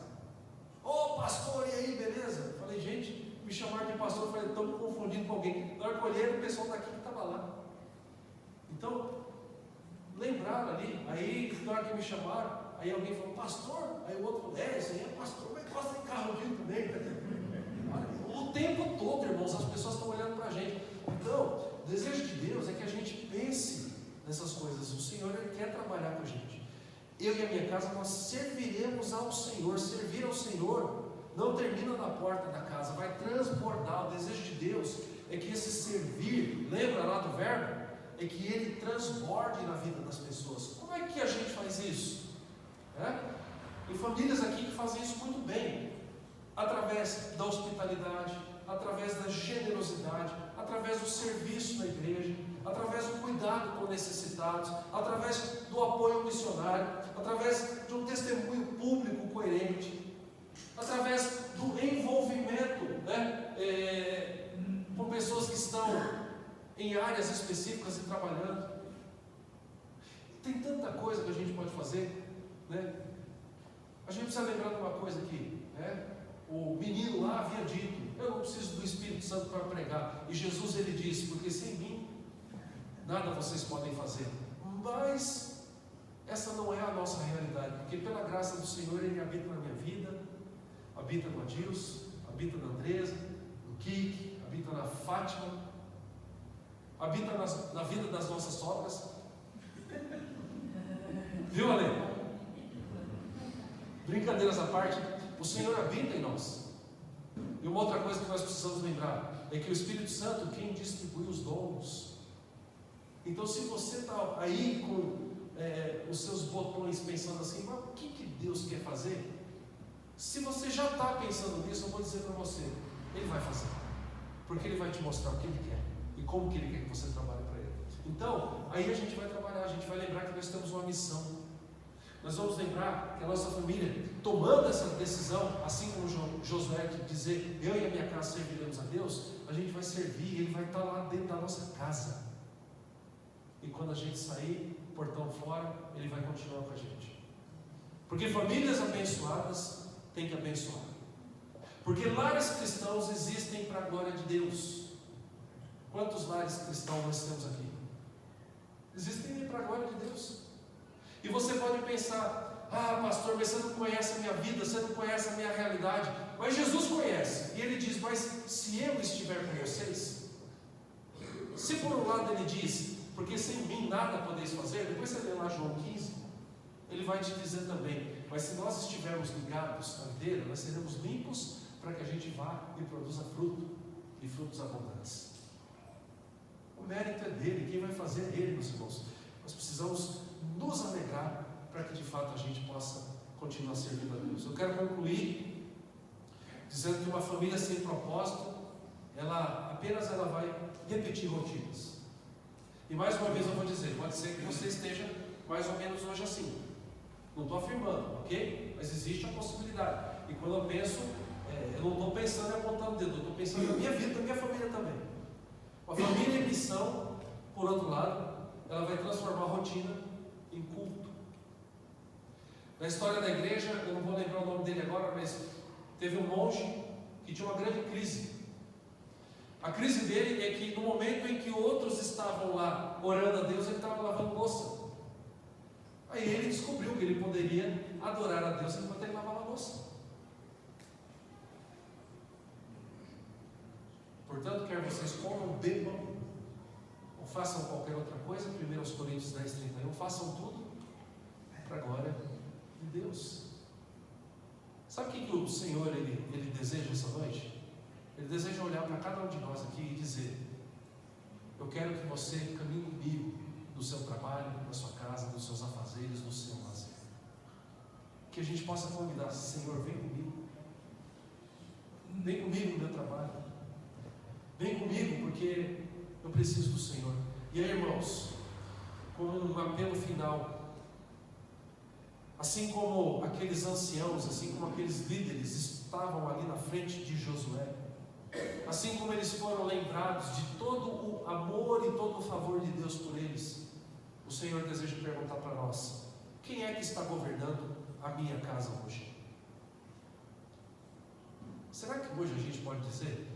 Ô pastor, e aí, beleza? Falei, gente, me chamaram de pastor, falei, estão me confundindo com alguém. Na hora que olhei, o pessoal daqui que estava lá. Então, lembraram ali, aí na hora que me chamaram, aí alguém falou, pastor, aí o outro falou, esse aí é pastor, mas gosta de carrodinho também. O tempo todo, irmãos, as pessoas estão olhando para a gente. Então, o desejo de Deus é que a gente pense nessas coisas. O Senhor ele quer trabalhar com a gente. Eu e a minha casa, nós serviremos ao Senhor. Servir ao Senhor não termina na porta da casa, vai transbordar. O desejo de Deus é que esse servir, lembra lá do verbo? É que ele transborde na vida das pessoas. Como é que a gente faz isso? Tem famílias aqui que fazem isso muito bem, através da hospitalidade, através da generosidade, através do serviço na igreja, através do cuidado com necessitados, através do apoio missionário, através de um testemunho público coerente, através do envolvimento, com pessoas que estão em áreas específicas e trabalhando. Tem tanta coisa que a gente pode fazer, né? A gente precisa lembrar de uma coisa aqui, né? O menino lá havia dito: eu não preciso do Espírito Santo para pregar. E Jesus ele disse: porque sem mim nada vocês podem fazer. Mas essa não é a nossa realidade, porque pela graça do Senhor ele habita na minha vida, habita no Adilson, habita na Andresa, no Kiki, habita na Fátima, habita na vida das nossas sogras. Viu, Ale? Brincadeiras à parte, o Senhor habita em nós. E uma outra coisa que nós precisamos lembrar é que o Espírito Santo quem distribui os dons. Então, se você está aí com os seus botões pensando assim, mas o que Deus quer fazer? Se você já está pensando nisso, eu vou dizer para você, Ele vai fazer, porque Ele vai te mostrar o que Ele quer e como que Ele quer que você trabalhe para Ele. Então, aí a gente vai trabalhar, a gente vai lembrar que nós temos uma missão. Nós vamos lembrar que a nossa família, tomando essa decisão, assim como Josué de dizer, eu e a minha casa serviremos a Deus, a gente vai servir, Ele vai estar lá dentro da nossa casa. E quando a gente sair, portão fora, Ele vai continuar com a gente. Porque famílias abençoadas têm que abençoar. Porque lares cristãos existem para a glória de Deus. Quantos lares cristãos nós temos aqui? Existem para a glória de Deus. E você pode pensar, pastor, mas você não conhece a minha vida, você não conhece a minha realidade. Mas Jesus conhece. E Ele diz, mas se eu estiver com vocês, se por um lado Ele diz, porque sem mim nada podeis fazer, depois você lê lá João 15, Ele vai te dizer também, mas se nós estivermos ligados à videira, nós seremos limpos para que a gente vá e produza fruto, e frutos abundantes. O mérito é dele, quem vai fazer é Ele, meus irmãos. Nós precisamos nos alegrar para que de fato a gente possa continuar servindo a Deus. Eu quero concluir dizendo que uma família sem propósito, ela vai repetir rotinas. E mais uma vez eu vou dizer, pode ser que você esteja mais ou menos hoje assim. Não estou afirmando, ok? Mas existe a possibilidade. E quando eu penso, eu não estou pensando em apontar o dedo, eu estou pensando na minha vida, na minha família também. Uma família em missão, por outro lado, ela vai transformar a rotina em culto. Na história da igreja, eu não vou lembrar o nome dele agora, mas teve um monge que tinha uma grande crise. A crise dele é que no momento em que outros estavam lá orando a Deus, ele estava lavando louça. Aí ele descobriu que ele poderia adorar a Deus enquanto ele lavava a louça. Portanto, quer vocês comam, bebam, ou façam qualquer outra coisa, 1 Coríntios 10:31, façam tudo para a glória de Deus. Sabe o que o Senhor ele deseja essa noite? Ele deseja olhar para cada um de nós aqui e dizer: eu quero que você caminhe comigo no seu trabalho, na sua casa, nos seus afazeres, no seu lazer. Que a gente possa convidar: Senhor, vem comigo no meu trabalho, vem comigo porque eu preciso do Senhor. E aí, irmãos, com um apelo final, assim como aqueles anciãos, assim como aqueles líderes estavam ali na frente de Josué, assim como eles foram lembrados de todo o amor e todo o favor de Deus por eles, o Senhor deseja perguntar para nós: quem é que está governando a minha casa hoje? Será que hoje a gente pode dizer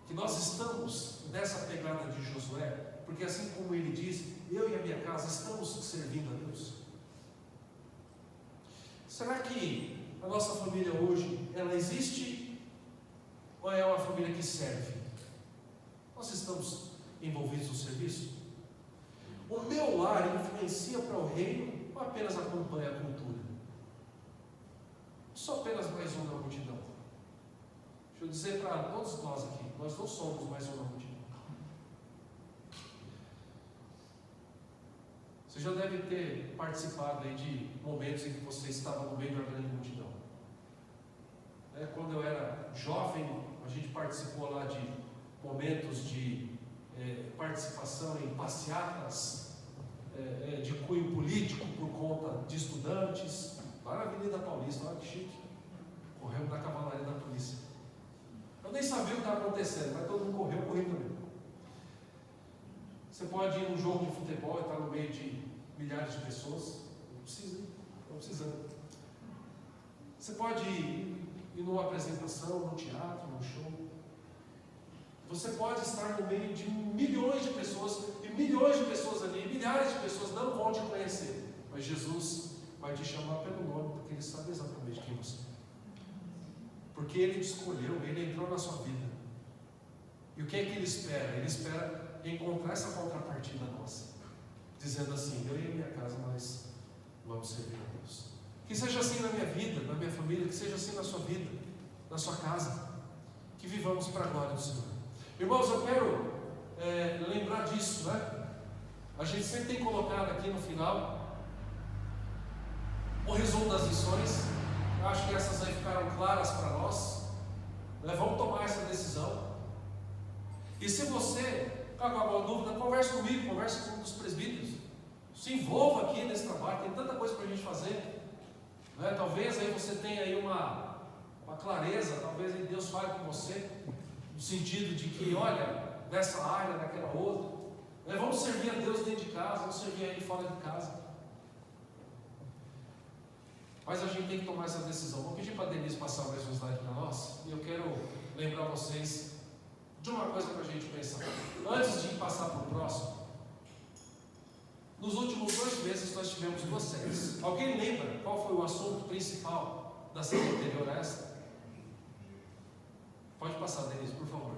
que nós estamos nessa pegada de Josué? Porque assim como ele diz, eu e a minha casa estamos servindo a Deus. Será que a nossa família hoje, ela existe ou é uma família que serve? Nós estamos envolvidos no serviço? O meu lar influencia para o reino ou apenas acompanha a cultura? Sou apenas mais um na multidão. Deixa eu dizer para todos nós aqui, nós não somos mais um na multidão. Você já deve ter participado aí de momentos em que você estava no meio da grande multidão. Quando eu era jovem, a gente participou lá de momentos de participação em passeatas de cunho político por conta de estudantes, lá na Avenida Paulista. Olha que chique, corremos da cavalaria da polícia. Eu nem sabia o que estava acontecendo, mas todo mundo correu também. Você pode ir num jogo de futebol e estar no meio de milhares de pessoas, não precisa ir, não precisando. Você pode ir numa apresentação, num teatro, num show. Você pode estar no meio de milhões de pessoas, e milhões de pessoas ali, milhares de pessoas não vão te conhecer, mas Jesus vai te chamar pelo nome, porque Ele sabe exatamente quem você é. Porque Ele te escolheu, Ele entrou na sua vida. E o que é que Ele espera? Ele espera encontrar essa contrapartida nossa, dizendo assim: eu e a minha casa nós vamos servir a Deus. Que seja assim na minha vida, na minha família, que seja assim na sua vida, na sua casa, que vivamos para a glória do Senhor. Irmãos, eu quero lembrar disso, né? A gente sempre tem colocado aqui no final o resumo das lições. Eu acho que essas aí ficaram claras para nós, né? Vamos tomar essa decisão. E se você está com alguma dúvida, converse comigo, converse com um dos presbíteros, se envolva aqui nesse trabalho, tem tanta coisa para a gente fazer, né? Talvez aí você tenha aí uma clareza, talvez aí Deus fale com você, no sentido de que, olha, nessa área, naquela outra, né? Vamos servir a Deus dentro de casa, vamos servir a Ele fora de casa. Mas a gente tem que tomar essa decisão. Vou pedir para a Denise passar mais um slide para nós, e eu quero lembrar vocês de uma coisa para a gente pensar. Antes de passar para o próximo, nos últimos 2 meses nós tivemos 2 séries. Alguém lembra qual foi o assunto principal da série anterior a esta? Pode passar, Denise, por favor.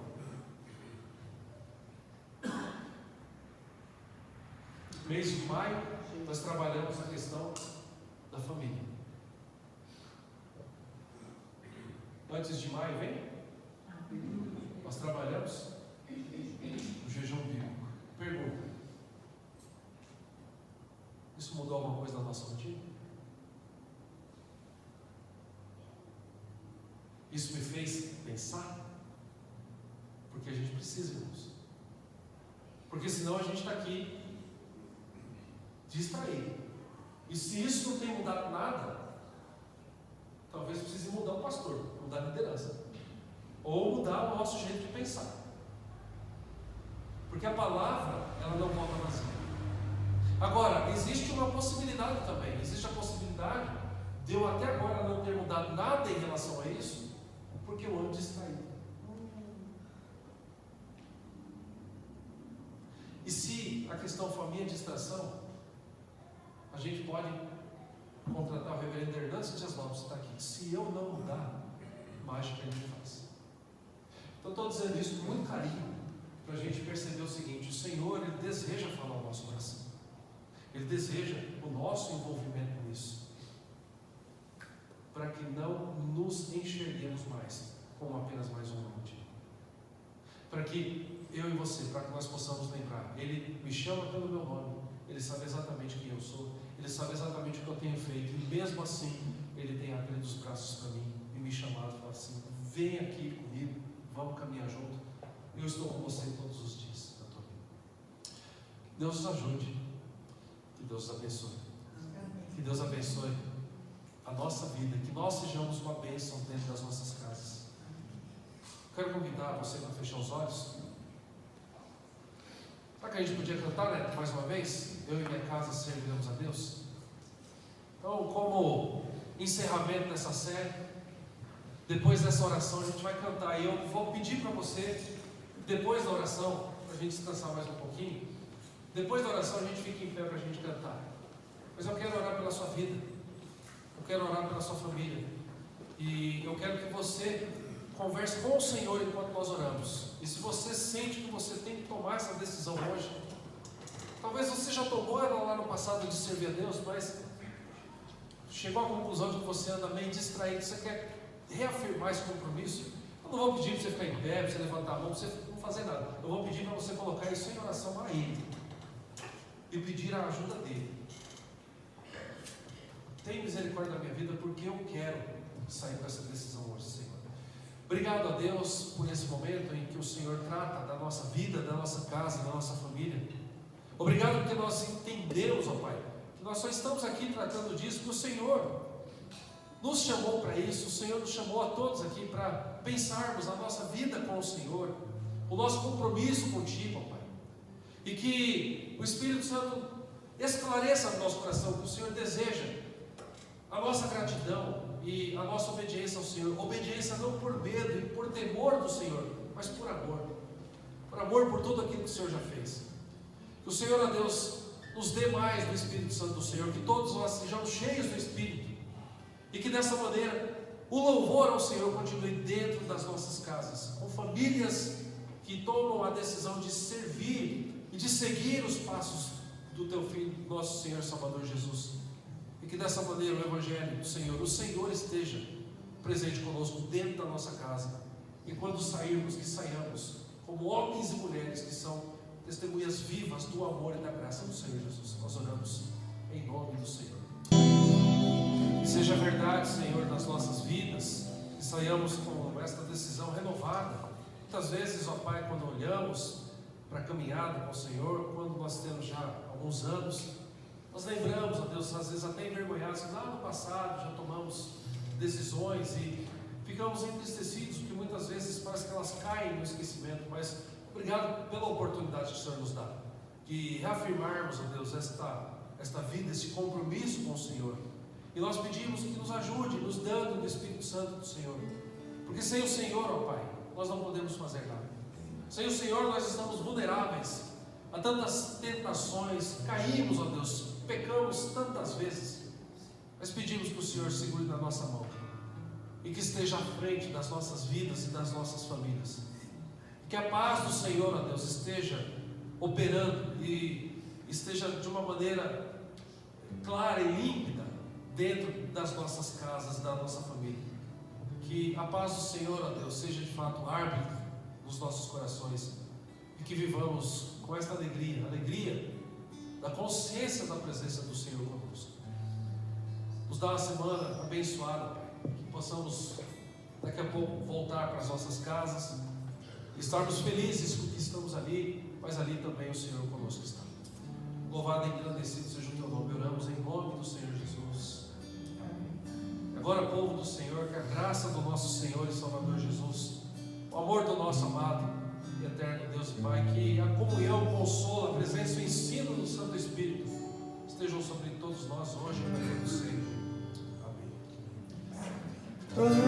Mês de maio, nós trabalhamos a questão da família. Antes de maio, vem? Nós trabalhamos o jejum bíblico. Pergunta: isso mudou alguma coisa na nossa rotina? Isso me fez pensar? Porque a gente precisa, irmãos. Porque senão a gente está aqui distraído. E se isso não tem mudado nada, talvez precise mudar o pastor, mudar a liderança, ou mudar o nosso jeito de pensar. Porque a palavra, ela não volta vazia. Agora, existe uma possibilidade também. Existe a possibilidade de eu até agora não ter mudado nada em relação a isso, porque eu ando distraído. E se a questão for a minha distração, a gente pode contratar o reverendo Hernandes Dias Lopes, está aqui. Se eu não mudar, mágica ele faz. Então estou dizendo isso com muito carinho, para a gente perceber o seguinte: o Senhor, Ele deseja falar o nosso coração, Ele deseja o nosso envolvimento nisso, para que não nos enxerguemos mais como apenas mais um monte, para que eu e você, para que nós possamos lembrar, Ele me chama pelo meu nome, Ele sabe exatamente quem eu sou, Ele sabe exatamente o que eu tenho feito, e mesmo assim Ele tem abrido os braços para mim e me chamado e falado assim: vem aqui comigo, vamos caminhar junto, eu estou com você todos os dias da tua vida. Deus nos ajude, que Deus nos abençoe, que Deus abençoe a nossa vida, que nós sejamos uma bênção dentro das nossas casas. Quero convidar você para fechar os olhos. Será que a gente podia cantar, né? Mais uma vez? Eu e minha casa serviremos a Deus. Então, como encerramento dessa série, depois dessa oração a gente vai cantar. E eu vou pedir para você, depois da oração, para a gente descansar mais um pouquinho, depois da oração a gente fica em pé para a gente cantar. Mas eu quero orar pela sua vida, eu quero orar pela sua família, e eu quero que você converse com o Senhor enquanto nós oramos. E se você sente que você tem que tomar essa decisão hoje, talvez você já tomou ela lá no passado de servir a Deus, mas chegou à conclusão de que você anda meio distraído, você quer reafirmar esse compromisso. Eu não vou pedir para você ficar em pé, para você levantar a mão, para você não fazer nada. Eu vou pedir para você colocar isso em oração a Ele e pedir a ajuda dEle. Tem misericórdia da minha vida, porque eu quero sair com essa decisão hoje, Senhor. Obrigado a Deus por esse momento em que o Senhor trata da nossa vida, da nossa casa, da nossa família. Obrigado porque nós entendemos, ó Pai, que nós só estamos aqui tratando disso porque o Senhor nos chamou para isso. O Senhor nos chamou a todos aqui para pensarmos a nossa vida com o Senhor, o nosso compromisso contigo, ó Pai, e que o Espírito Santo esclareça no nosso coração que o Senhor deseja a nossa gratidão e a nossa obediência ao Senhor. Obediência não por medo e por temor do Senhor, mas por amor por tudo aquilo que o Senhor já fez. Que o Senhor, ó Deus, nos dê mais do Espírito Santo do Senhor, que todos nós sejamos cheios do Espírito, e que dessa maneira o louvor ao Senhor continue dentro das nossas casas, com famílias que tomam a decisão de servir e de seguir os passos do Teu Filho, nosso Senhor Salvador Jesus. E que dessa maneira o Evangelho do Senhor, o Senhor esteja presente conosco dentro da nossa casa, e quando sairmos, que saiamos como homens e mulheres que são testemunhas vivas do amor e da graça do Senhor Jesus. Nós oramos em nome do Senhor. Que seja verdade, Senhor, nas nossas vidas, que saiamos com esta decisão renovada. Muitas vezes, ó Pai, quando olhamos para a caminhada com o Senhor, quando nós temos já alguns anos, nós lembramos, ó Deus, às vezes até envergonhados, que lá no passado já tomamos decisões e ficamos entristecidos, porque muitas vezes parece que elas caem no esquecimento. Mas obrigado pela oportunidade que o Senhor nos dá, de reafirmarmos, ó Deus, esta vida, esse compromisso com o Senhor. E nós pedimos que nos ajude, nos dando do Espírito Santo do Senhor, porque sem o Senhor, ó Pai, nós não podemos fazer nada. Sem o Senhor nós estamos vulneráveis a tantas tentações, caímos, ó Deus, pecamos tantas vezes, mas pedimos que o Senhor segure na nossa mão e que esteja à frente das nossas vidas e das nossas famílias. Que a paz do Senhor, ó Deus, esteja operando e esteja de uma maneira clara e límpida dentro das nossas casas, da nossa família. Que a paz do Senhor, ó Deus, seja de fato árbitro nos nossos corações, e que vivamos com esta alegria da consciência da presença do Senhor conosco. Nos dá uma semana abençoada, Pai, que possamos daqui a pouco voltar para as nossas casas, estarmos felizes com que estamos ali, mas ali também o Senhor conosco está. Louvado e engrandecido seja o Teu nome. Oramos em nome do Senhor Jesus. Agora, povo do Senhor, que a graça do nosso Senhor e Salvador Jesus, o amor do nosso amado e eterno Deus e Pai, que a comunhão, o consolo, a presença e o ensino do Santo Espírito estejam sobre todos nós hoje e para todo sempre. Amém.